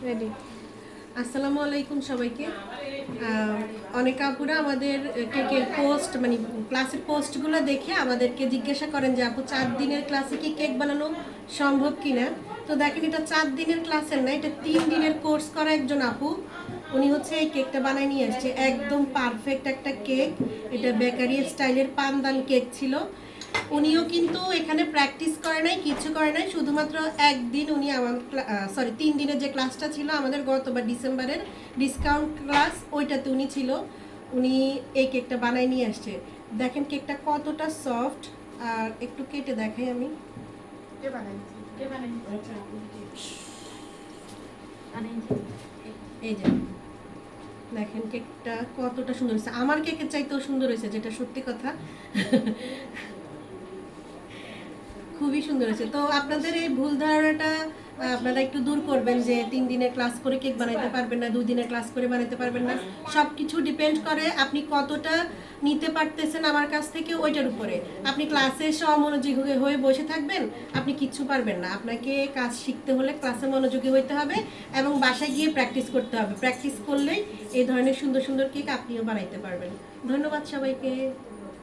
Ready. আসসালামু আলাইকুম সবাইকে। অনেক আপুরা আমাদের কেকের পোস্ট মানে ক্লাসের পোস্টগুলো দেখে আমাদেরকে জিজ্ঞাসা করেন যে আপু 4 দিনের ক্লাসে কি কেক বানানো সম্ভব কিনা। তো দেখেন, এটা 4 দিনের ক্লাসের না, এটা 3 দিনের কোর্স করা একজন আপু। উনি হচ্ছে এই কেকটা বানায় নিয়ে আসছে, একদম পারফেক্ট একটা কেক। এটা বেকারি স্টাইলের পানদান কেক ছিল। উনিও কিন্তু এখানে প্র্যাকটিস করে নাই, কিছু করে নাই, শুধুমাত্র একদিন উনি আমার 3 দিনের যে ক্লাসটা ছিল আমাদের গতবার ডিসেম্বরের ডিসকাউন্ট ক্লাস, ওইটাতে উনি ছিল। উনি এই কেকটা বানায় নিয়ে আসছে। দেখেন কেকটা কতটা সফট। আর একটু কেটে দেখাই আমি। এই যে দেখেন কেকটা কতটা সুন্দর হয়েছে, আমার কেকের চাইতেও সুন্দর হয়েছে, যেটা সত্যি কথা। খুবই সুন্দর হয়েছে। তো আপনাদের এই ভুল ধারণাটা আপনারা একটু দূর করবেন যে 3 দিনের ক্লাস করে কেক বানাইতে পারবেন না, 2 দিনের ক্লাস করে বানাইতে পারবেন না। সব কিছু ডিপেন্ড করে আপনি কতটা নিতে পারতেছেন আমার কাছ থেকে, ওইটার উপরে। আপনি ক্লাসে এসে অমনোযোগী হয়ে বসে থাকবেন, আপনি কিচ্ছু পারবেন না। আপনাকে কাজ শিখতে হলে ক্লাসে মনোযোগী হইতে হবে এবং বাসায় গিয়ে প্র্যাকটিস করতে হবে। প্র্যাকটিস করলেই এই ধরনের সুন্দর সুন্দর কেক আপনিও বানাইতে পারবেন। ধন্যবাদ সবাইকে।